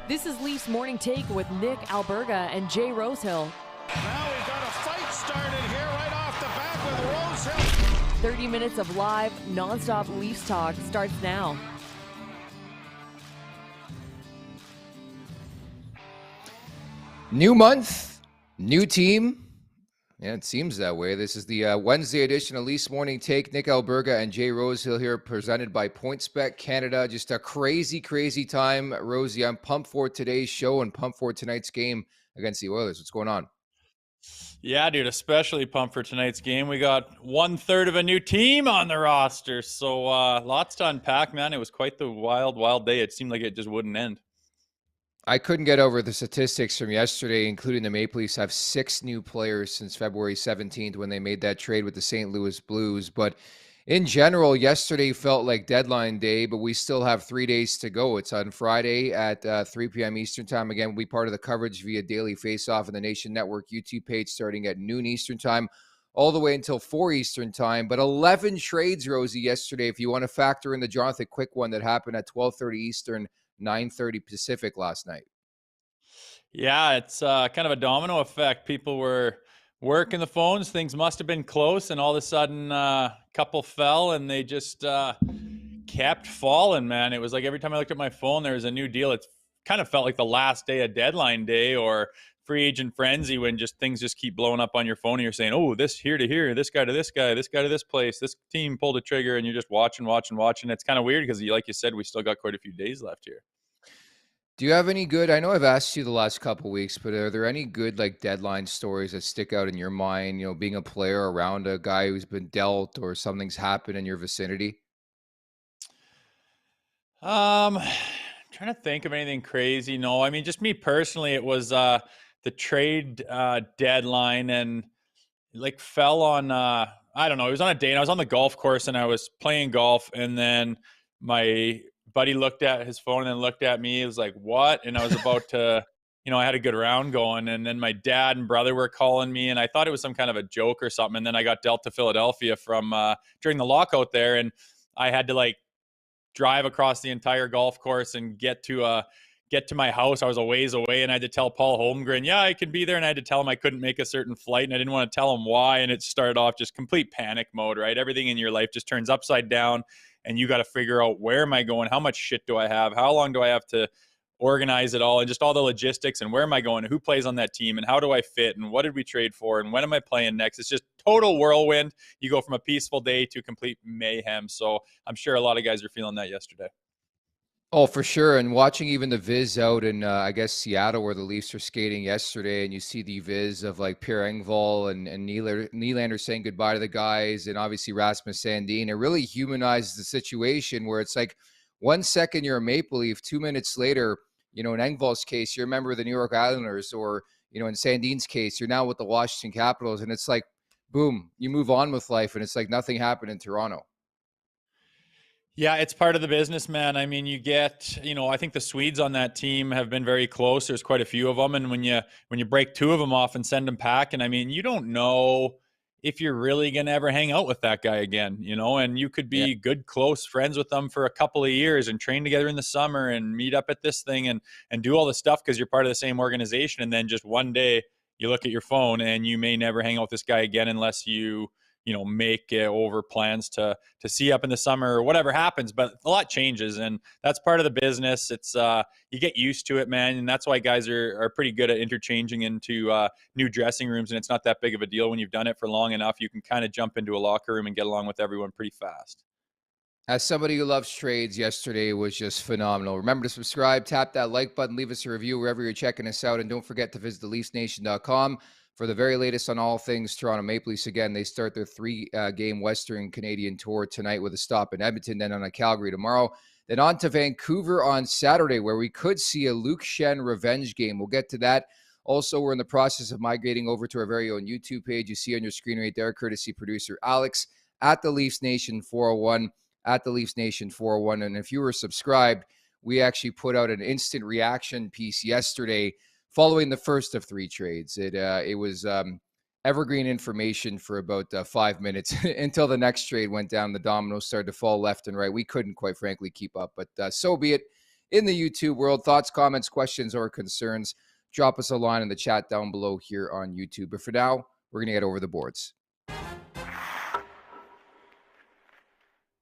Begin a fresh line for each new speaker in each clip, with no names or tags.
This is Leafs Morning Take with Nick Alberga and Jay Rosehill.
Now we've got a fight started here right off the bat with Rosehill.
30 minutes of live, nonstop Leafs talk starts now.
New month, new team. Yeah, it seems that way. This is the Wednesday edition of Leafs Morning Take. Nick Alberga and Jay Rosehill here, presented by PointsBet Canada. Just a crazy, crazy time. Rosie, I'm pumped for today's show and pumped for tonight's game against the Oilers. What's going on?
Yeah, dude, especially pumped for tonight's game. We got 1/3 of a new team on the roster, so lots to unpack, man. It was quite the wild day. It seemed like it just wouldn't end.
I couldn't get over the statistics from yesterday, including the Maple Leafs have 6 new players since February 17th when they made that trade with the St. Louis Blues. But in general, yesterday felt like deadline day, but we still have 3 days to go. It's on Friday at 3 p.m. Eastern time. Again, we'll be part of the coverage via Daily Faceoff and the Nation Network YouTube page starting at noon Eastern time, all the way until 4 Eastern time. But 11 trades, Rosie, yesterday, if you want to factor in the Jonathan Quick one that happened at 12:30 Eastern, 9:30 Pacific last night.
Yeah, it's kind of a domino effect. People were working the phones. Things must have been close, and all of a sudden, a couple fell, and they just kept falling, man. It was like every time I looked at my phone, there was a new deal. It kind of felt like the last day of deadline day or free agent frenzy when just things just keep blowing up on your phone and you're saying, oh, this here to here, this guy to this guy, this guy to this place, this team pulled a trigger, and you're just watching. It's kind of weird because, like you said, we still got quite a few days left here.
Do you have any good, I know I've asked you the last couple of weeks, but are there any good like deadline stories that stick out in your mind, you know, being a player around a guy who's been dealt or something's happened in your vicinity?
Trying to think of anything crazy. No, I mean, just me personally, it was the trade deadline, and like fell on I don't know, it was on a day and I was on the golf course and I was playing golf, and then my buddy looked at his phone and then looked at me. It was like, what? And I was about to, I had a good round going, and then my dad and brother were calling me, and I thought it was some kind of a joke or something. And then I got dealt to Philadelphia from during the lockout there, and I had to like drive across the entire golf course and get to my house. I was a ways away, and I had to tell Paul Holmgren, yeah, I could be there. And I had to tell him I couldn't make a certain flight, and I didn't want to tell him why. And it started off just complete panic mode, right? Everything in your life just turns upside down, and you got to figure out, where am I going? How much shit do I have? How long do I have to organize it all? And just all the logistics, and where am I going? Who plays on that team? And how do I fit? And what did we trade for? And when am I playing next? It's just total whirlwind. You go from a peaceful day to complete mayhem. So I'm sure a lot of guys are feeling that yesterday.
Oh, for sure. And watching even the viz out in, I guess, Seattle, where the Leafs are skating yesterday, and you see the viz of like Pierre Engvall and Nylander saying goodbye to the guys, and obviously Rasmus Sandin. It really humanizes the situation where it's like 1 second you're a Maple Leaf, 2 minutes later, in Engvall's case, you're a member of the New York Islanders, or, in Sandin's case, you're now with the Washington Capitals. And it's like, boom, you move on with life, and it's like nothing happened in Toronto.
Yeah, it's part of the business, man. I mean, you get, I think the Swedes on that team have been very close. There's quite a few of them. And when you break 2 of them off and send them packing, I mean, you don't know if you're really going to ever hang out with that guy again, and you could be good, close friends with them for a couple of years and train together in the summer and meet up at this thing and do all the stuff because you're part of the same organization. And then just one day you look at your phone and you may never hang out with this guy again unless you make over plans to see up in the summer or whatever happens. But a lot changes, and that's part of the business. It's you get used to it, man. And that's why guys are pretty good at interchanging into new dressing rooms. And it's not that big of a deal when you've done it for long enough. You can kind of jump into a locker room and get along with everyone pretty fast.
As somebody who loves trades, yesterday was just phenomenal. Remember to subscribe, tap that like button, leave us a review wherever you're checking us out. And don't forget to visit theleafsnation.com for the very latest on all things Toronto Maple Leafs. Again, they start their 3-game Western Canadian tour tonight with a stop in Edmonton, then on a Calgary tomorrow, then on to Vancouver on Saturday, where we could see a Luke Schenn revenge game. We'll get to that. Also, we're in the process of migrating over to our very own YouTube page. You see on your screen right there, courtesy producer Alex, at the Leafs Nation 401, at the Leafs Nation 401. And if you were subscribed, we actually put out an instant reaction piece yesterday following the first of 3 trades. It was evergreen information for about 5 minutes until the next trade went down. The dominoes started to fall left and right. We couldn't, quite frankly, keep up. But so be it. in the YouTube world. Thoughts, comments, questions, or concerns, drop us a line in the chat down below here on YouTube. But for now, we're going to get over the boards.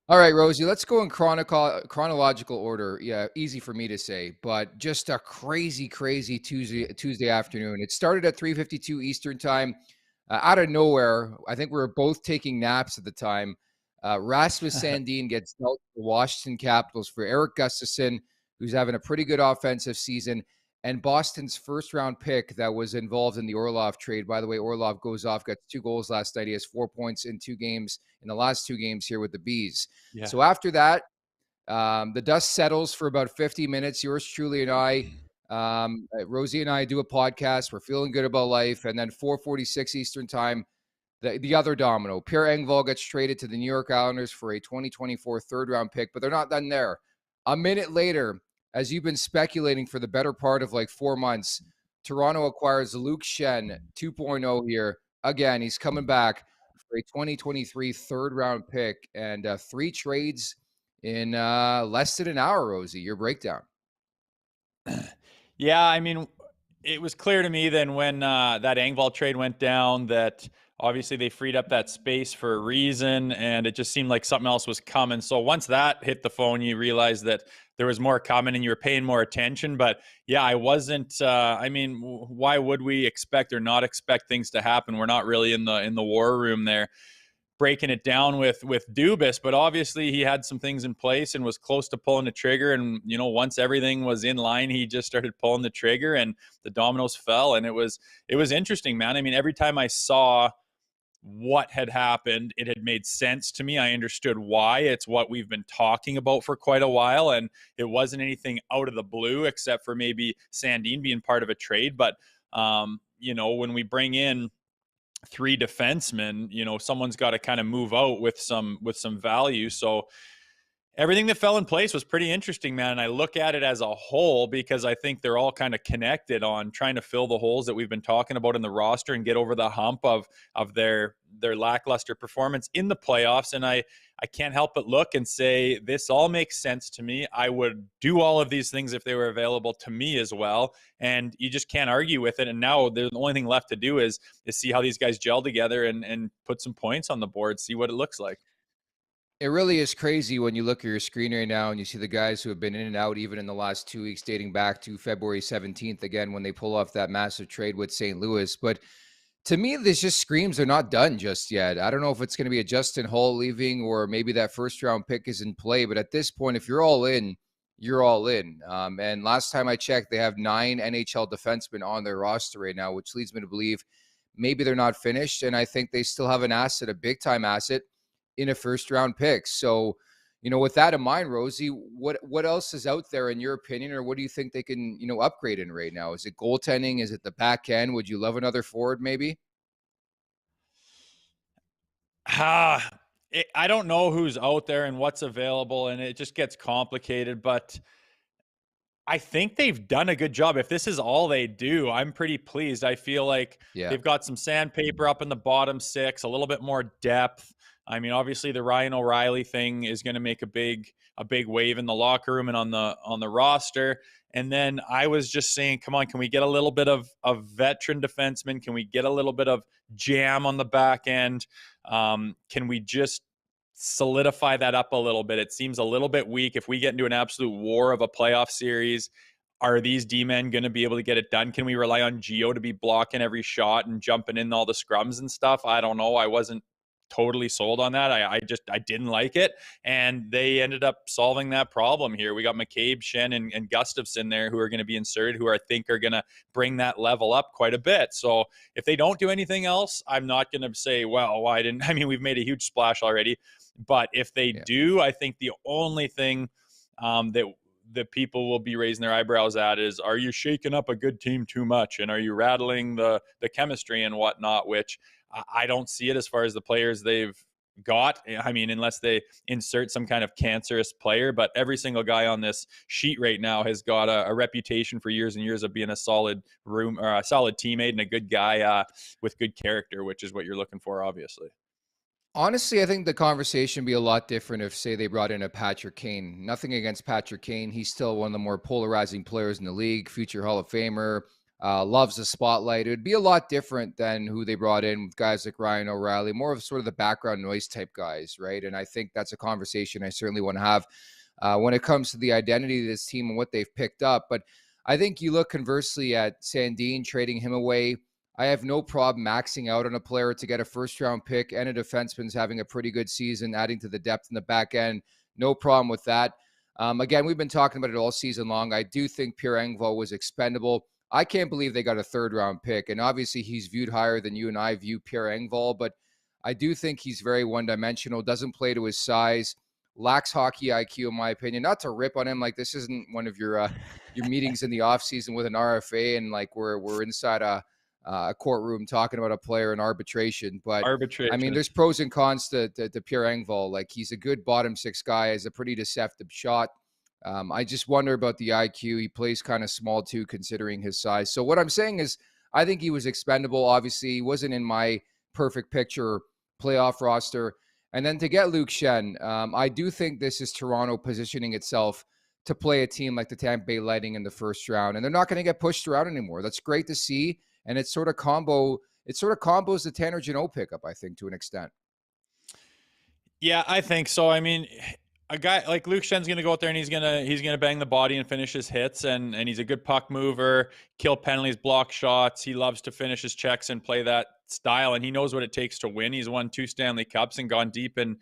All right, Rosie, let's go in chronological order. Yeah, easy for me to say, but just a crazy Tuesday afternoon. It started at 3:52 Eastern time. Out of nowhere, I think we were both taking naps at the time. Rasmus Sandin gets dealt to the Washington Capitals for Eric Gustafsson, who's having a pretty good offensive season, and Boston's first-round pick that was involved in the Orlov trade. By the way, Orlov goes off, got 2 goals last night. He has 4 points in the last 2 games here with the Bees.
Yeah.
So after that, the dust settles for about 50 minutes. Yours truly and I, Rosie and I do a podcast. We're feeling good about life. And then 4:46 Eastern time, the other domino, Pierre Engvall gets traded to the New York Islanders for a 2024 third-round pick, but they're not done there. A minute later, as you've been speculating for the better part of like 4 months, Toronto acquires Luke Schenn 2.0 here. Again, he's coming back for a 2023 third-round pick, and 3 trades in less than an hour, Rosie. Your breakdown.
Yeah, I mean, it was clear to me then when that Engvall trade went down that obviously they freed up that space for a reason, and it just seemed like something else was coming. So once that hit the phone, you realized that there was more coming and you were paying more attention. But yeah, I wasn't, I mean, why would we expect or not expect things to happen? We're not really in the war room there breaking it down with Dubas, but obviously he had some things in place and was close to pulling the trigger. And, you know, once everything was in line, he just started pulling the trigger and the dominoes fell. And it was interesting, man. I mean, every time I saw what had happened, it had made sense to me. I understood why. It's what we've been talking about for quite a while. And it wasn't anything out of the blue, except for maybe Sandin being part of a trade. But, you know, when we bring in 3 defensemen, you know, someone's got to kind of move out with some value. So everything that fell in place was pretty interesting, man. And I look at it as a whole because I think they're all kind of connected on trying to fill the holes that we've been talking about in the roster and get over the hump of their lackluster performance in the playoffs. And I can't help but look and say, this all makes sense to me. I would do all of these things if they were available to me as well. And you just can't argue with it. And now the only thing left to do is see how these guys gel together and put some points on the board, see what it looks like.
It really is crazy when you look at your screen right now and you see the guys who have been in and out even in the last 2 weeks, dating back to February 17th, again, when they pull off that massive trade with St. Louis. But to me, this just screams they're not done just yet. I don't know if it's going to be a Justin Hall leaving or maybe that first-round pick is in play. But at this point, if you're all in, you're all in. And last time I checked, they have 9 NHL defensemen on their roster right now, which leads me to believe maybe they're not finished. And I think they still have an asset, a big-time asset, in a first-round pick. So, you know, with that in mind, Rosie, what else is out there in your opinion, or what do you think they can, you know, upgrade in right now? Is it goaltending? Is it the back end? Would you love another forward maybe?
I don't know who's out there and what's available, and it just gets complicated, but I think they've done a good job. If this is all they do, I'm pretty pleased. I feel like they've got some sandpaper up in the bottom 6, a little bit more depth. I mean, obviously the Ryan O'Reilly thing is going to make a big wave in the locker room and on the roster. And then I was just saying, come on, can we get a little bit of veteran defenseman? Can we get a little bit of jam on the back end? Can we just solidify that up a little bit? It seems a little bit weak. If we get into an absolute war of a playoff series, are these D-men going to be able to get it done? Can we rely on Gio to be blocking every shot and jumping in all the scrums and stuff? I don't know. I wasn't totally sold on that. I didn't like it. And they ended up solving that problem here. We got McCabe, Schenn, and Gustafsson there who are going to be inserted, who I think are going to bring that level up quite a bit. So if they don't do anything else, I'm not going to say, well, why didn't, I mean, we've made a huge splash already. But if they do, I think the only thing that people will be raising their eyebrows at is, are you shaking up a good team too much? And are you rattling the chemistry and whatnot, which I don't see it as far as the players they've got. I mean, unless they insert some kind of cancerous player, but every single guy on this sheet right now has got a reputation for years and years of being a solid teammate and a good guy with good character, which is what you're looking for, obviously.
Honestly, I think the conversation would be a lot different if, say, they brought in a Patrick Kane. Nothing against Patrick Kane. He's still one of the more polarizing players in the league, future Hall of Famer, loves the spotlight. It would be a lot different than who they brought in with guys like Ryan O'Reilly, more of sort of the background noise type guys, right? And I think that's a conversation I certainly want to have when it comes to the identity of this team and what they've picked up. But I think you look conversely at Sandin, trading him away. I have no problem maxing out on a player to get a first-round pick and a defenseman's having a pretty good season, adding to the depth in the back end. No problem with that. Again, we've been talking about it all season long. I do think Pierre Engvall was expendable. I can't believe they got a third-round pick, and obviously he's viewed higher than you and I view Pierre Engvall, but I do think he's very one-dimensional, doesn't play to his size, lacks hockey IQ, in my opinion. Not to rip on him, like this isn't one of your meetings in the offseason with an RFA and like we're inside a courtroom talking about a player in arbitration. But I mean, there's pros and cons to Pierre Engvall. Like he's a good bottom six guy, has a pretty deceptive shot. I just wonder about the IQ. He plays kind of small too, considering his size. So what I'm saying is I think he was expendable. Obviously, he wasn't in my perfect picture playoff roster. And then to get Luke Schenn, I do think this is Toronto positioning itself to play a team like the Tampa Bay Lightning in the first round. And they're not going to get pushed around anymore. That's great to see. And it sort of combos the Tanner Jeannot pickup, I think, to an extent.
Yeah, I think so. I mean, a guy like Luke Schenn's going to go out there and he's going to bang the body and finish his hits. And he's a good puck mover, kill penalties, block shots. He loves to finish his checks and play that style. And he knows what it takes to win. He's won 2 Stanley Cups and gone deep in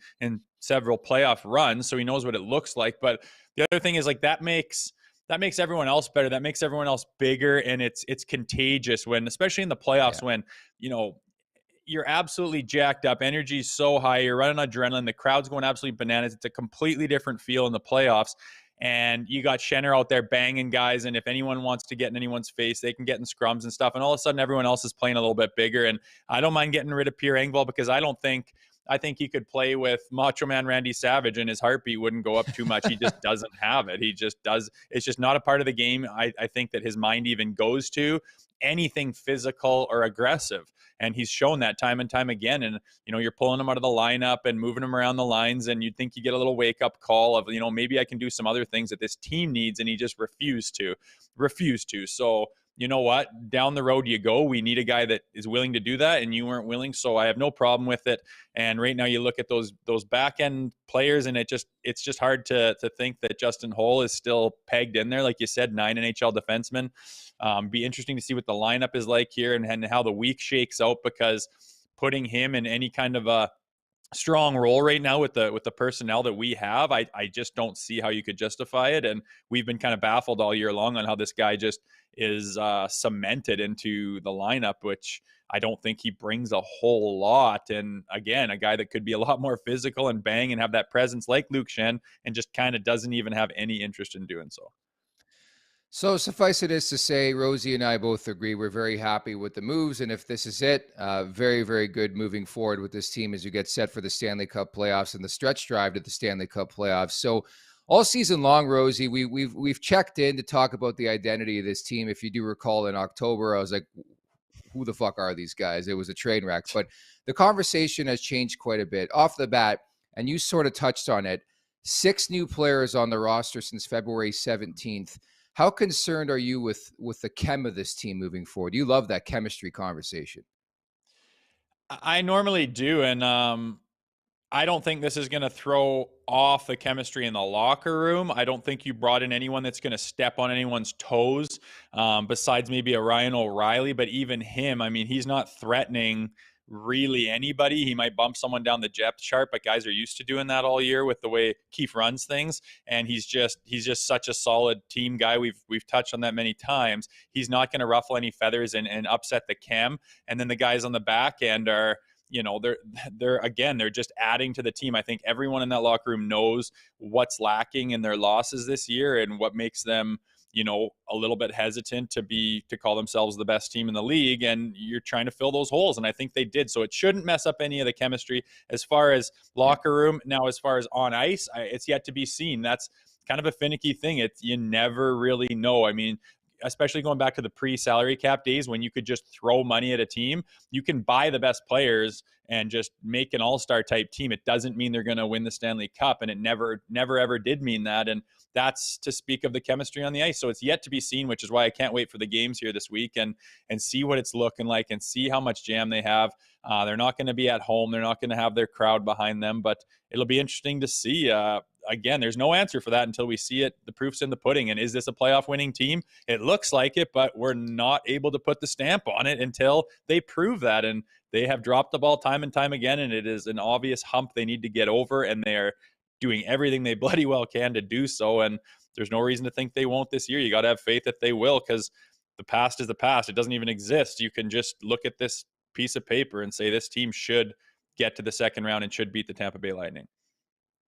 several playoff runs. So he knows what it looks like. But the other thing is like that makes everyone else better. That makes everyone else bigger. And it's contagious when, especially in the playoffs, when, you're absolutely jacked up. Energy's so high. You're running adrenaline. The crowd's going absolutely bananas. It's a completely different feel in the playoffs. And you got Schenner out there banging guys. And if anyone wants to get in anyone's face, they can get in scrums and stuff. And all of a sudden, everyone else is playing a little bit bigger. And I don't mind getting rid of Pierre Engvall because I think he could play with Macho Man Randy Savage and his heartbeat wouldn't go up too much. He just doesn't have it. He just does. It's just not a part of the game. I think that his mind even goes to anything physical or aggressive. And he's shown that time and time again. And, you're pulling him out of the lineup and moving him around the lines. And you'd think you get a little wake up call of, maybe I can do some other things that this team needs. And he just refused to. So, you know what? Down the road you go. We need a guy that is willing to do that, and you weren't willing. So I have no problem with it. And right now you look at those back end players, and it's just hard to think that Justin Holl is still pegged in there, like you said, 9 NHL defensemen. Be interesting to see what the lineup is like here and how the week shakes out, because putting him in any kind of a strong role right now with the personnel that we have, I just don't see how you could justify it. And we've been kind of baffled all year long on how this guy just is cemented into the lineup, which I don't think he brings a whole lot. And again, a guy that could be a lot more physical and bang and have that presence like Luke Schenn, and just kind of doesn't even have any interest in doing so.
So suffice it is to say, Rosie and I both agree we're very happy with the moves. And if this is it, very, very good moving forward with this team as you get set for the Stanley Cup playoffs and the stretch drive to the Stanley Cup playoffs. So all season long, Rosie, we've checked in to talk about the identity of this team. If you do recall, in October, I was like, who the fuck are these guys? It was a train wreck. But the conversation has changed quite a bit. Off the bat, and you sort of touched on it, 6 new players on the roster since February 17th. How concerned are you with the chem of this team moving forward? You love that chemistry conversation.
I normally do, and I don't think this is going to throw off the chemistry in the locker room. I don't think you brought in anyone that's going to step on anyone's toes, besides maybe a Ryan O'Reilly. But even him, I mean, he's not threatening really anybody. He might bump someone down the depth chart, but guys are used to doing that all year with the way Keefe runs things. And he's just such a solid team guy. We've touched on that many times. He's not going to ruffle any feathers and upset the chem. And then the guys on the back end are, they're just adding to the team. I think everyone in that locker room knows what's lacking in their losses this year and what makes them, a little bit hesitant to call themselves the best team in the league. And you're trying to fill those holes. And I think they did. So it shouldn't mess up any of the chemistry as far as locker room. Now, as far as on ice, it's yet to be seen. That's kind of a finicky thing. You never really know. I mean, especially going back to the pre-salary cap days when you could just throw money at a team. You can buy the best players and just make an all-star type team. It doesn't mean they're going to win the Stanley Cup, and it never ever did mean that. And that's to speak of the chemistry on the ice. So it's yet to be seen, which is why I can't wait for the games here this week and see what it's looking like and see how much jam they have. They're not going to be at home. They're not going to have their crowd behind them, but it'll be interesting to see. Again, there's no answer for that until we see it. The proof's in the pudding. And is this a playoff winning team? It looks like it, but we're not able to put the stamp on it until they prove that. And they have dropped the ball time and time again, and it is an obvious hump they need to get over, and they are doing everything they bloody well can to do so. And there's no reason to think they won't this year. You got to have faith that they will, because the past is the past. It doesn't even exist. You can just look at this piece of paper and say this team should get to the second round and should beat the Tampa Bay Lightning.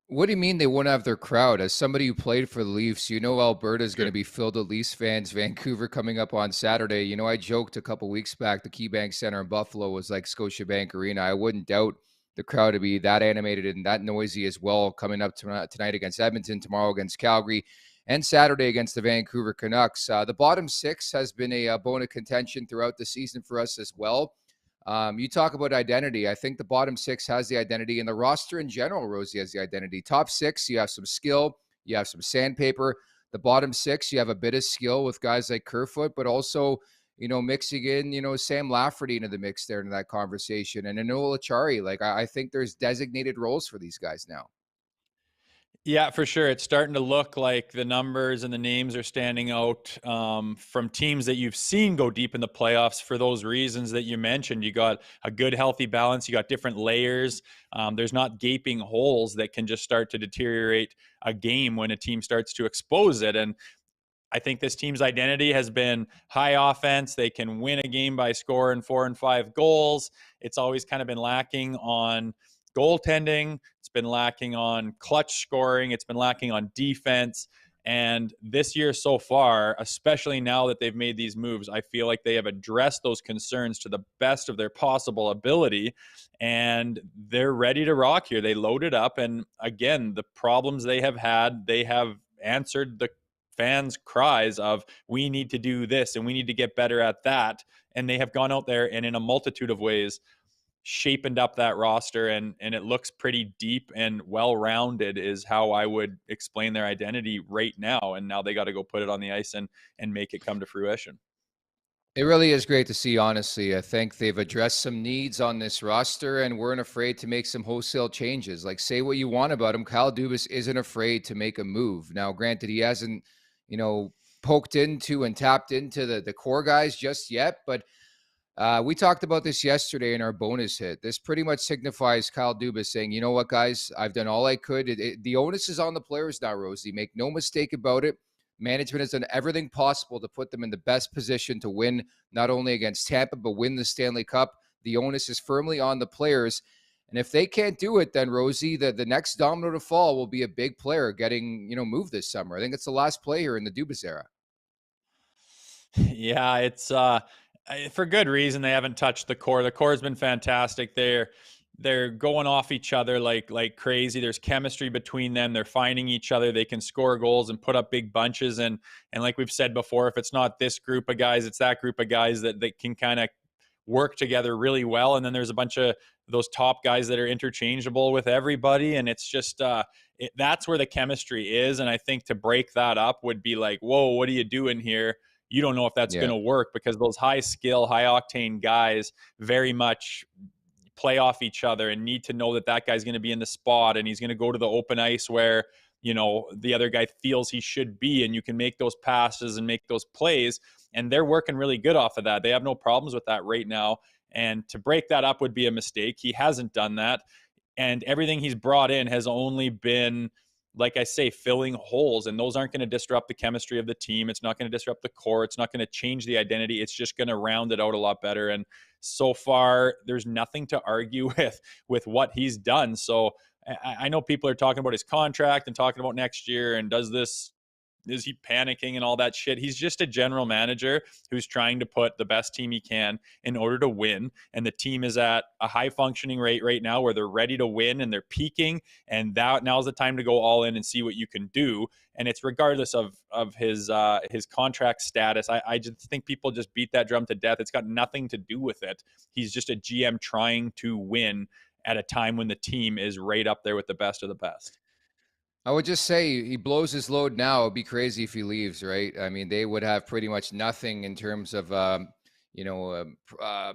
What do you mean they won't have their crowd? As somebody who played for the Leafs, Alberta is going to be filled with Leafs fans. Vancouver coming up on Saturday. I joked a couple weeks back the KeyBank Center in Buffalo was like Scotiabank Arena. I wouldn't doubt the crowd to be that animated and that noisy as well, coming up tonight against Edmonton, tomorrow against Calgary, and Saturday against the Vancouver Canucks. The bottom six has been a bone of contention throughout the season for us as well. You talk about identity. I think the bottom six has the identity, and the roster in general, Rosie, has the identity. Top six, you have some skill, you have some sandpaper. The bottom six, you have a bit of skill with guys like Kerfoot, but also, mixing in, Sam Lafferty into the mix there into that conversation, and Noel Achari. Like, I think there's designated roles for these guys now.
Yeah, for sure. It's starting to look like the numbers and the names are standing out from teams that you've seen go deep in the playoffs for those reasons that you mentioned. You got a good, healthy balance. You got different layers. There's not gaping holes that can just start to deteriorate a game when a team starts to expose it. And I think this team's identity has been high offense. They can win a game by scoring 4 and 5 goals. It's always kind of been lacking on goaltending. It's been lacking on clutch scoring. It's been lacking on defense. And this year so far, especially now that they've made these moves, I feel like they have addressed those concerns to the best of their possible ability. And they're ready to rock here. They loaded up. And again, the problems they have had, they have answered the fans' cries of, we need to do this and we need to get better at that. And they have gone out there and in a multitude of ways shapened up that roster, and it looks pretty deep and well-rounded is how I would explain their identity right now. And now they got to go put it on the ice and make it come to fruition.
It really is great to see, honestly. I think they've addressed some needs on this roster and weren't afraid to make some wholesale changes. Like, say what you want about him, Kyle Dubas isn't afraid to make a move. Now, granted, he hasn't, poked into and tapped into the core guys just yet, but we talked about this yesterday in our bonus hit. This pretty much signifies Kyle Dubas saying, you know what, guys, I've done all I could. The onus is on the players now, Rosie. Make no mistake about it. Management has done everything possible to put them in the best position to win, not only against Tampa, but win the Stanley Cup. The onus is firmly on the players. And if they can't do it, then, Rosie, the next domino to fall will be a big player getting, moved this summer. I think it's the last play here in the Dubas era.
Yeah, it's for good reason they haven't touched the core. The core has been fantastic. They're going off each other like crazy. There's chemistry between them. They're finding each other. They can score goals and put up big bunches. And like we've said before, if it's not this group of guys, it's that group of guys that can kind of work together really well. And then there's a bunch of those top guys that are interchangeable with everybody. And it's just that's where the chemistry is. And I think to break that up would be like, whoa, what are you doing here? You don't know if that's going to work, because those high skill, high octane guys very much play off each other and need to know that guy's going to be in the spot and he's going to go to the open ice where, the other guy feels he should be, and you can make those passes and make those plays. And they're working really good off of that. They have no problems with that right now. And to break that up would be a mistake. He hasn't done that. And everything he's brought in has only been, like I say, filling holes, and those aren't going to disrupt the chemistry of the team. It's not going to disrupt the core. It's not going to change the identity. It's just going to round it out a lot better. And so far, there's nothing to argue with what he's done. So I know people are talking about his contract and talking about next year, and does this is he panicking and all that shit? He's just a general manager who's trying to put the best team he can in order to win. And the team is at a high functioning rate right now where they're ready to win and they're peaking. And that now's the time to go all in and see what you can do. And it's regardless of his contract status. I just think people just beat that drum to death. It's got nothing to do with it. He's just a GM trying to win at a time when the team is right up there with the best of the best.
I would just say he blows his load now. It'd be crazy if he leaves, right? I mean, they would have pretty much nothing in terms of,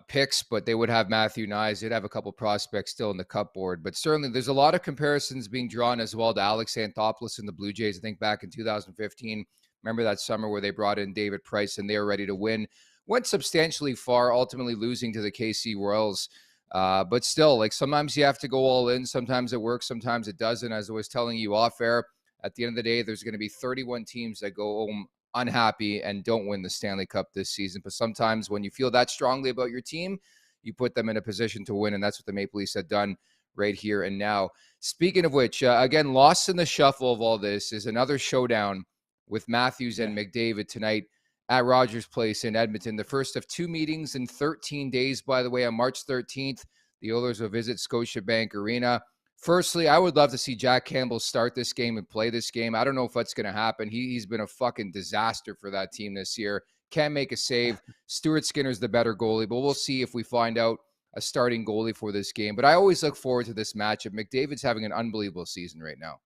picks, but they would have Matthew Nyes. They'd have a couple prospects still in the cupboard. But certainly there's a lot of comparisons being drawn as well to Alex Anthopoulos and the Blue Jays. I think back in 2015, remember that summer where they brought in David Price and they were ready to win. Went substantially far, ultimately losing to the KC Royals. But still, like sometimes you have to go all in. Sometimes it works. Sometimes it doesn't. As I was telling you off air, at the end of the day, there's going to be 31 teams that go home unhappy and don't win the Stanley Cup this season. But sometimes when you feel that strongly about your team, you put them in a position to win. And that's what the Maple Leafs have done right here and now. Speaking of which, again, lost in the shuffle of all this is another showdown with Matthews and McDavid tonight at Rogers Place in Edmonton. The first of two meetings in 13 days, by the way. On March 13th, the Oilers will visit Scotiabank Arena. Firstly, I would love to see Jack Campbell start this game and play this game. I don't know if that's going to happen. He's been a fucking disaster for that team this year. Can't make a save. Stuart Skinner's the better goalie, but we'll see if we find out a starting goalie for this game. But I always look forward to this matchup. McDavid's having an unbelievable season right now.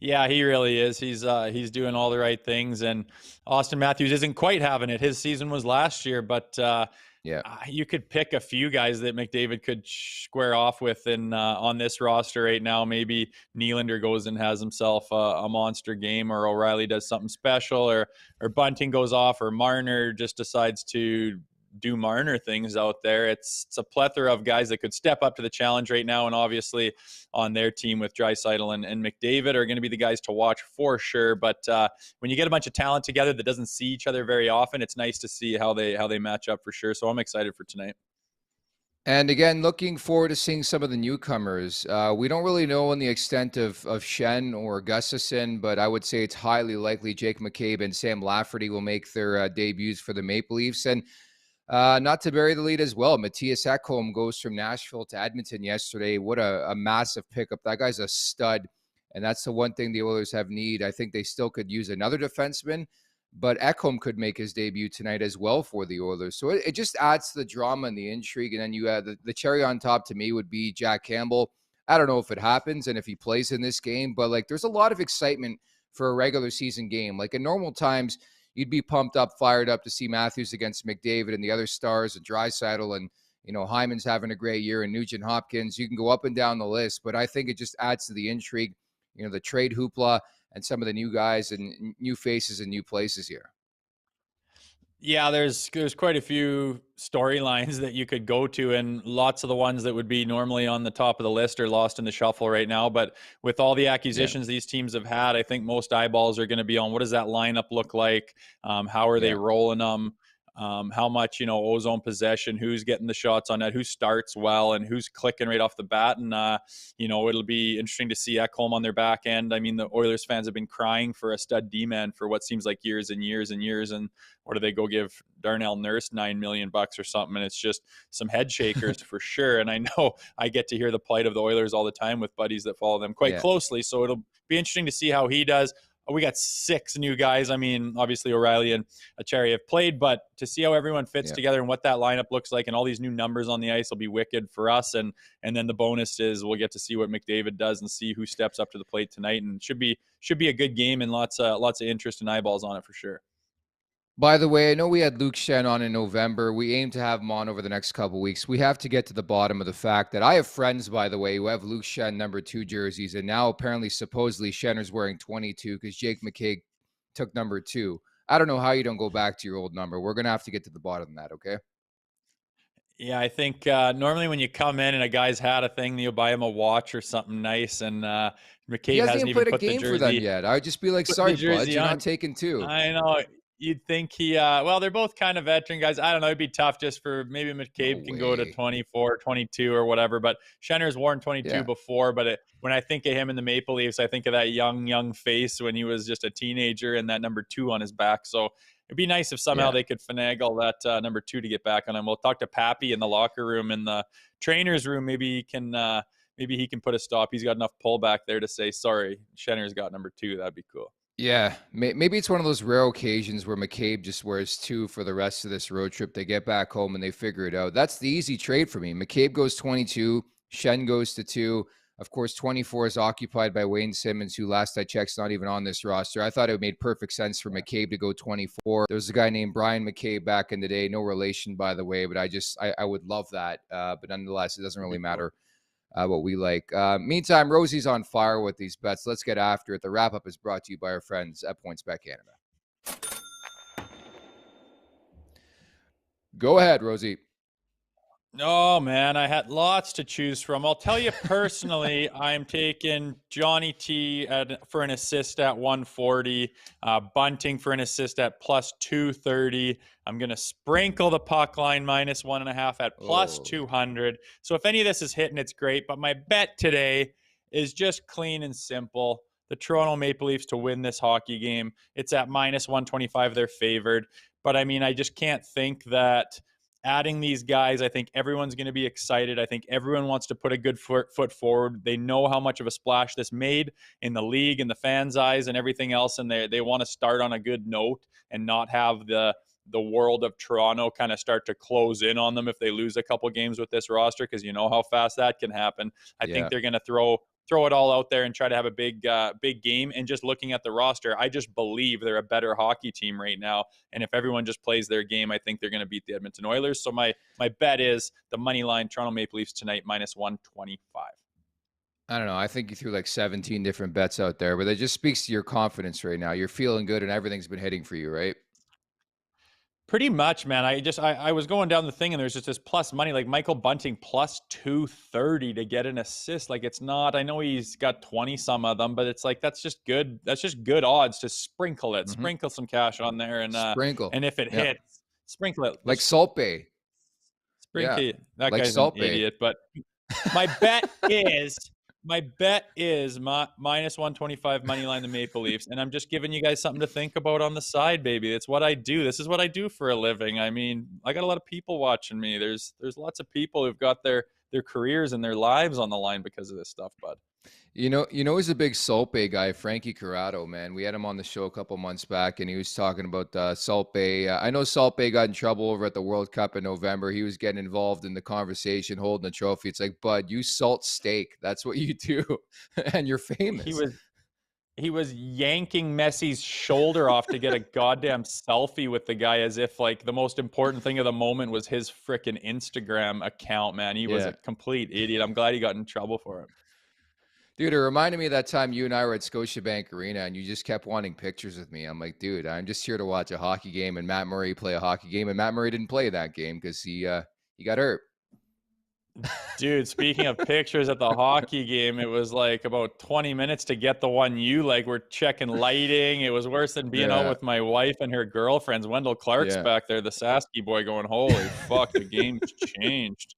Yeah, he really is. He's doing all the right things, and Austin Matthews isn't quite having it. His season was last year, but you could pick a few guys that McDavid could square off with on this roster right now. Maybe Nylander goes and has himself a monster game, or O'Reilly does something special, or Bunting goes off, or Marner just decides to do Marner things out there. It's a plethora of guys that could step up to the challenge right now, and obviously on their team with Draisaitl and McDavid are going to be the guys to watch for sure. But when you get a bunch of talent together that doesn't see each other very often, it's nice to see how they match up for sure. So I'm excited for tonight.
And again, looking forward to seeing some of the newcomers. We don't really know on the extent of Schenn or Gustafsson, but I would say it's highly likely Jake McCabe and Sam Lafferty will make their debuts for the Maple Leafs. And not to bury the lead as well, Matthias Ekholm goes from Nashville to Edmonton yesterday. What a massive pickup. That guy's a stud, and that's the one thing the Oilers have need. I think they still could use another defenseman, but Ekholm could make his debut tonight as well for the Oilers. So it just adds to the drama and the intrigue. And then you add the cherry on top to me would be Jack Campbell. I don't know if it happens and if he plays in this game, but like there's a lot of excitement for a regular season game. Like in normal times, you'd be pumped up, fired up to see Matthews against McDavid and the other stars and Draisaitl and, Hyman's having a great year and Nugent Hopkins. You can go up and down the list, but I think it just adds to the intrigue, the trade hoopla and some of the new guys and new faces and new places here.
Yeah, there's quite a few storylines that you could go to, and lots of the ones that would be normally on the top of the list are lost in the shuffle right now. But with all the acquisitions these teams have had, I think most eyeballs are going to be on what does that lineup look like? How are they rolling them? How much, ozone possession, who's getting the shots on net, who starts well and who's clicking right off the bat. And, it'll be interesting to see Ekholm on their back end. I mean, the Oilers fans have been crying for a stud D-man for what seems like years and years and years. And what do they go give Darnell Nurse $9 million or something? And it's just some head shakers for sure. And I know I get to hear the plight of the Oilers all the time with buddies that follow them quite closely. So it'll be interesting to see how he does. We got 6 new guys. I mean, obviously O'Reilly and Acheri have played, but to see how everyone fits together and what that lineup looks like and all these new numbers on the ice will be wicked for us. And then the bonus is we'll get to see what McDavid does and see who steps up to the plate tonight. And should be a good game and lots of interest and eyeballs on it for sure.
By the way, I know we had Luke Schenn on in November. We aim to have him on over the next couple of weeks. We have to get to the bottom of the fact that I have friends, by the way, who have Luke Schenn number 2 jerseys, and now apparently, supposedly, Schenner's wearing 22 because Jake McCabe took number 2. I don't know how you don't go back to your old number. We're going to have to get to the bottom of that, okay?
Yeah, I think normally when you come in and a guy's had a thing, you'll buy him a watch or something nice, and McCabe hasn't even put
a game
the jersey
for them yet. I would just be like, sorry, bud, you're not taking 2.
I know. you'd think he, well, they're both kind of veteran guys. I don't know. It'd be tough just for maybe McCabe can go to 24, 22 or whatever. But Schenner's worn 22 before. But when I think of him in the Maple Leafs, I think of that young face when he was just a teenager and that number 2 on his back. So it'd be nice if somehow they could finagle that number 2 to get back on him. We'll talk to Pappy in the locker room, in the trainer's room. Maybe he can put a stop. He's got enough pull back there to say, sorry, Schenner's got number 2. That'd be cool.
Yeah, maybe it's one of those rare occasions where McCabe just wears 2 for the rest of this road trip. They get back home and they figure it out. That's the easy trade for me. McCabe goes 22, Schenn goes to 2. Of course, 24 is occupied by Wayne Simmons, who last I checked is not even on this roster. I thought it made perfect sense for McCabe to go 24. There was a guy named Brian McCabe back in the day, no relation, by the way, but I would love that. But nonetheless, it doesn't really matter what we like. Meantime, Rosie's on fire with these bets. Let's get after it. The wrap-up is brought to you by our friends at PointsBet Canada. Go ahead, Rosie.
Oh, man, I had lots to choose from. I'll tell you personally, I'm taking Johnny T for an assist at 140, Bunting for an assist at plus 230. I'm going to sprinkle the puck line minus 1.5 at plus 200. So if any of this is hitting, it's great. But my bet today is just clean and simple. The Toronto Maple Leafs to win this hockey game. It's at minus 125. They're favored. But, I mean, I just can't think that adding these guys, I think everyone's going to be excited. I think everyone wants to put a good foot forward. They know how much of a splash this made in the league and the fans' eyes and everything else, and they want to start on a good note and not have the world of Toronto kind of start to close in on them if they lose a couple games with this roster, because you know how fast that can happen. I think they're going to throw it all out there and try to have a big game. And just looking at the roster, I just believe they're a better hockey team right now. And if everyone just plays their game, I think they're going to beat the Edmonton Oilers. So my bet is the money line Toronto Maple Leafs tonight minus 125.
I don't know. I think you threw like 17 different bets out there, but it just speaks to your confidence right now. You're feeling good and everything's been hitting for you, right?
Pretty much, man. I was going down the thing and there's just this plus money, like Michael Bunting plus 230 to get an assist. Like, it's not, I know he's got 20 some of them, but it's like, that's just good. That's just good odds to sprinkle it, sprinkle some cash on there and sprinkle. And if it hits, sprinkle it.
Like Salt Bay.
Sprinkle it. That
like
guy's
Salt
an
Bay.
idiot, but my bet is minus 125 money line the Maple Leafs, and I'm just giving you guys something to think about on the side, baby. It's what I do. This is what I do for a living. I mean, I got a lot of people watching me. There's lots of people who've got their careers and their lives on the line because of this stuff, bud.
You know, he's a big Salt Bay guy, Frankie Corrado, man. We had him on the show a couple months back, and he was talking about Salt Bay. I know Salt Bay got in trouble over at the World Cup in November. He was getting involved in the conversation, holding the trophy. It's like, bud, you salt steak. That's what you do, and you're famous.
He was yanking Messi's shoulder off to get a goddamn selfie with the guy, as if like the most important thing of the moment was his freaking Instagram account, man. He was a complete idiot. I'm glad he got in trouble for it.
Dude, it reminded me of that time you and I were at Scotiabank Arena and you just kept wanting pictures with me. I'm like, dude, I'm just here to watch a hockey game and Matt Murray play a hockey game. And Matt Murray didn't play that game because he got hurt.
Dude, speaking of pictures at the hockey game, it was like about 20 minutes to get the one you like. We're checking lighting. It was worse than being out with my wife and her girlfriends. Wendell Clark's back there, the Sasky boy, going, holy fuck, the game's changed.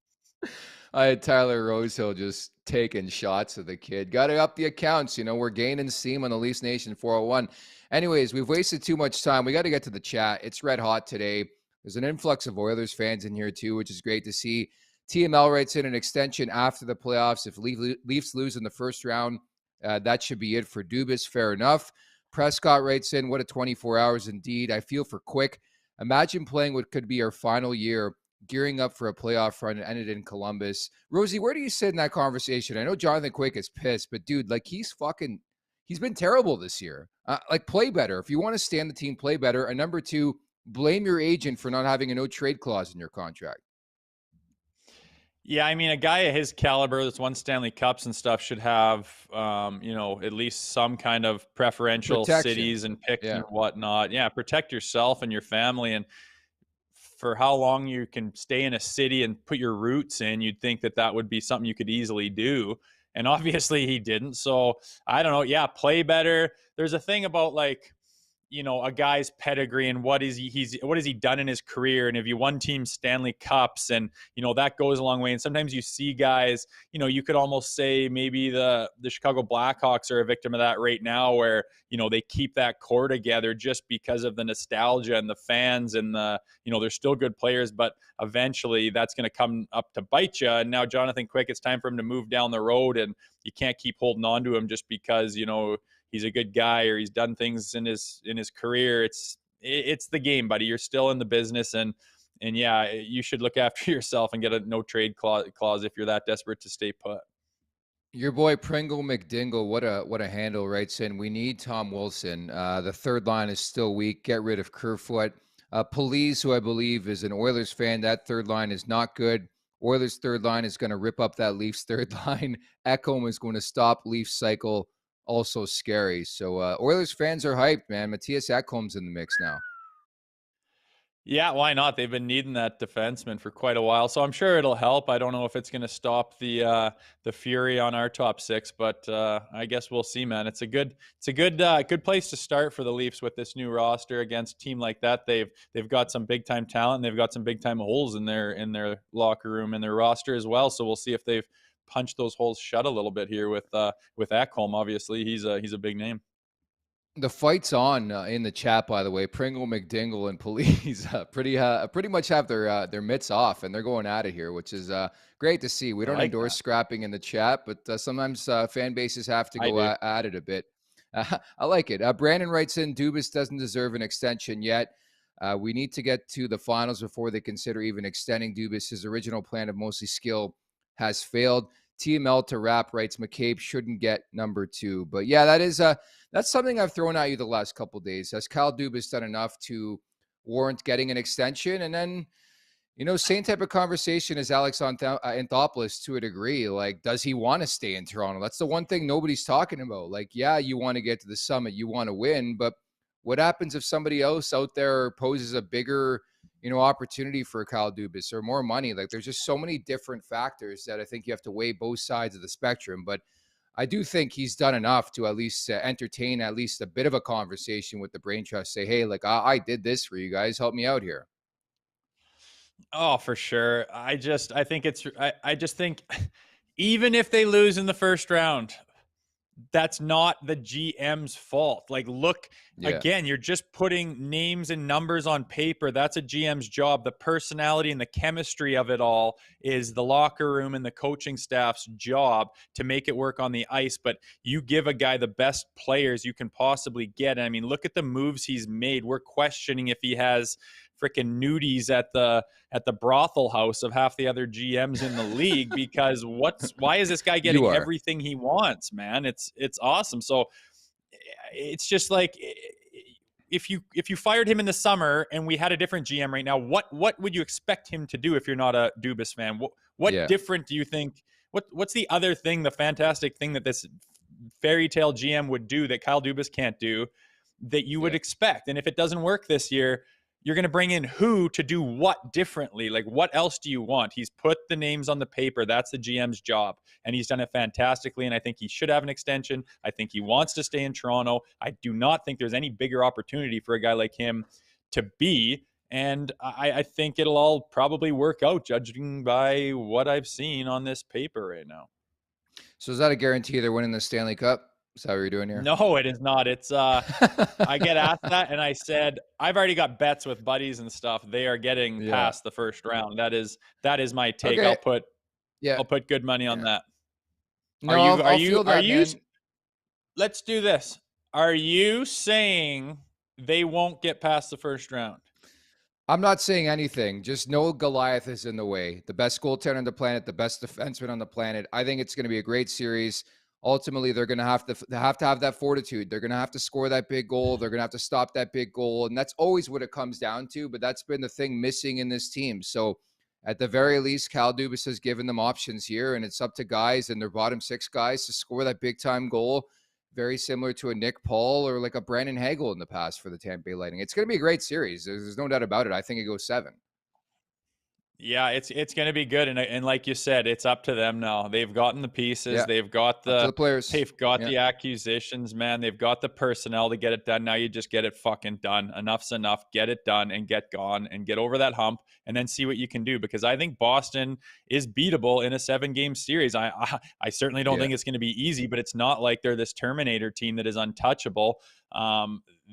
I had Tyler Rosehill just taking shots of the kid. Got to up the accounts. You know, we're gaining steam on the Leafs Nation 401. Anyways, we've wasted too much time. We got to get to the chat. It's red hot today. There's an influx of Oilers fans in here too, which is great to see. TML writes in an extension after the playoffs. If Leafs lose in the first round, that should be it for Dubas. Fair enough. Prescott writes in, what a 24 hours indeed. I feel for Quick. Imagine playing what could be our final year, gearing up for a playoff run and ended in Columbus. Rosie, where do you sit in that conversation? I know Jonathan Quick is pissed, but dude, like he's been terrible this year. Like play better. If you want to stand the team, play better. And number two, blame your agent for not having a no trade clause in your contract.
Yeah, I mean, a guy of his caliber that's won Stanley Cups and stuff should have, at least some kind of preferential cities and picks and whatnot. Yeah, protect yourself and your family. And for how long you can stay in a city and put your roots in, you'd think that would be something you could easily do. And obviously he didn't. So I don't know. Yeah, play better. There's a thing about like, a guy's pedigree and what has he done in his career, and if you won team Stanley Cups, and that goes a long way. And sometimes you see guys, you could almost say maybe the Chicago Blackhawks are a victim of that right now, where they keep that core together just because of the nostalgia and the fans, and they're still good players, but eventually that's going to come up to bite you. And now Jonathan Quick, it's time for him to move down the road, and you can't keep holding on to him just because he's a good guy or he's done things in his career. It's the game, buddy. You're still in the business, and yeah, you should look after yourself and get a no trade clause if you're that desperate to stay put.
Your boy Pringle McDingle, what a handle, writes in, we need Tom Wilson. The third line is still weak. Get rid of Kerfoot. Police, who I believe is an Oilers fan, that third line is not good. Oilers' third line is going to rip up that Leafs third line. Ekholm is going to stop Leafs cycle. Also scary. So Oilers fans are hyped, man. Matthias Ekholm's in the mix now.
Yeah, why not? They've been needing that defenseman for quite a while, so I'm sure it'll help. I don't know if it's going to stop the fury on our top six, but I guess we'll see, man. It's a good place to start for the Leafs with this new roster against a team like that. They've got some big time talent, and they've got some big time holes in their locker room and their roster as well. So we'll see if they've punched those holes shut a little bit here with Ekholm. Obviously, he's a big name.
The fight's on in the chat, by the way. Pringle, McDingle, and Police pretty much have their mitts off, and they're going at it here, which is great to see. We don't endorse scrapping in the chat, but sometimes fan bases have to go at it a bit. I like it. Brandon writes in, Dubas doesn't deserve an extension yet. We need to get to the finals before they consider even extending Dubas. His original plan of mostly skill has failed. TML to wrap writes, McCabe shouldn't get number 2. But yeah, that's something I've thrown at you the last couple of days. Has Kyle Dubas done enough to warrant getting an extension? And then, same type of conversation as Alex Anthopoulos to a degree. Like, does he want to stay in Toronto? That's the one thing nobody's talking about. Like, yeah, you want to get to the summit, you want to win, but what happens if somebody else out there poses a bigger opportunity for Kyle Dubas or more money? Like, there's just so many different factors that I think you have to weigh both sides of the spectrum. But I do think he's done enough to at least entertain at least a bit of a conversation with the Brain Trust. Say, hey, like, I did this for you guys. Help me out here.
Oh, for sure. I just think even if they lose in the first round, that's not the GM's fault. Like, look, again, you're just putting names and numbers on paper. That's a GM's job. The personality and the chemistry of it all is the locker room and the coaching staff's job to make it work on the ice. But you give a guy the best players you can possibly get. And I mean, look at the moves he's made. We're questioning if he has freaking nudies at the brothel house of half the other GMs in the league, because why is this guy getting everything he wants, man? It's awesome. So it's just like, if you fired him in the summer and we had a different GM right now, what would you expect him to do if you're not a Dubas fan? What different do you think? What's the other thing, the fantastic thing that this fairy tale GM would do that Kyle Dubas can't do, that you would expect? And if it doesn't work this year, you're going to bring in who to do what differently? Like, what else do you want? He's put the names on the paper. That's the GM's job. And he's done it fantastically. And I think he should have an extension. I think he wants to stay in Toronto. I do not think there's any bigger opportunity for a guy like him to be. And I think it'll all probably work out, judging by what I've seen on this paper right now.
So is that a guarantee they're winning the Stanley Cup? Is that what you're doing here?
No, it is not. It's I get asked that, and I said I've already got bets with buddies and stuff. They are getting past the first round. That is my take. Okay. I'll put good money on that.
No, are you?
Let's do this. Are you saying they won't get past the first round?
I'm not saying anything. Just no Goliath is in the way. The best goaltender on the planet, the best defenseman on the planet. I think it's going to be a great series. Ultimately, they're going to have to have that fortitude. They're going to have to score that big goal. They're going to have to stop that big goal. And that's always what it comes down to. But that's been the thing missing in this team. So at the very least, Kyle Dubas has given them options here. And it's up to guys and their bottom 6 guys to score that big time goal. Very similar to a Nick Paul or like a Brandon Hagel in the past for the Tampa Bay Lightning. It's going to be a great series. There's no doubt about it. I think it goes 7.
Yeah, it's going to be good, and like you said, it's up to them now. They've gotten the pieces,
Yeah,
they've got
up to the players.
they've got
Yeah.
the acquisitions, man. They've got the personnel to get it done. Now you just get it fucking done. Enough's enough. Get it done and get gone and get over that hump, and then see what you can do. Because I think Boston is beatable in a 7-game series. I certainly don't
Yeah.
think it's going to be easy, but it's not like they're this Terminator team that is untouchable.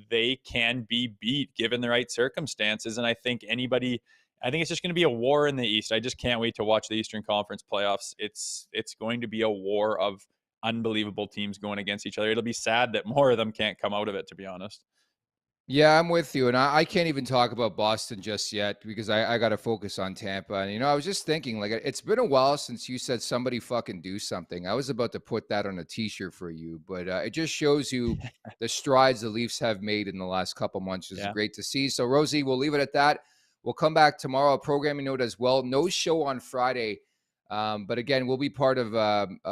They can be beat given the right circumstances, and I think it's just going to be a war in the East. I just can't wait to watch the Eastern Conference playoffs. It's going to be a war of unbelievable teams going against each other. It'll be sad that more of them can't come out of it, to be honest.
Yeah, I'm with you. And I can't even talk about Boston just yet because I got to focus on Tampa. And, I was just thinking, like, it's been a while since you said somebody fucking do something. I was about to put that on a t-shirt for you, but it just shows you the strides the Leafs have made in the last couple months, which is
Yeah.
great to see. So, Rosie, we'll leave it at that. We'll come back tomorrow, a programming note as well. No show on Friday. But again, we'll be part of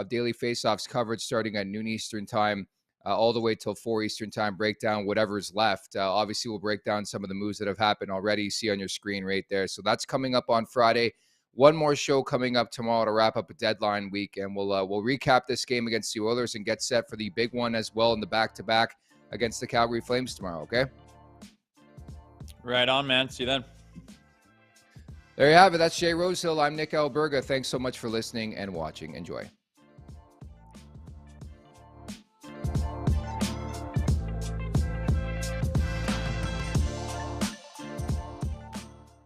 Daily Faceoff's coverage starting at noon Eastern time. All the way till 4 Eastern time, break down whatever's left. Obviously, we'll break down some of the moves that have happened already. You see on your screen right there. So that's coming up on Friday. One more show coming up tomorrow to wrap up a deadline week, and we'll recap this game against the Oilers and get set for the big one as well in the back-to-back against the Calgary Flames tomorrow. Okay.
Right on, man. See you then.
There you have it. That's Jay Rosehill. I'm Nick Alberga. Thanks so much for listening and watching. Enjoy.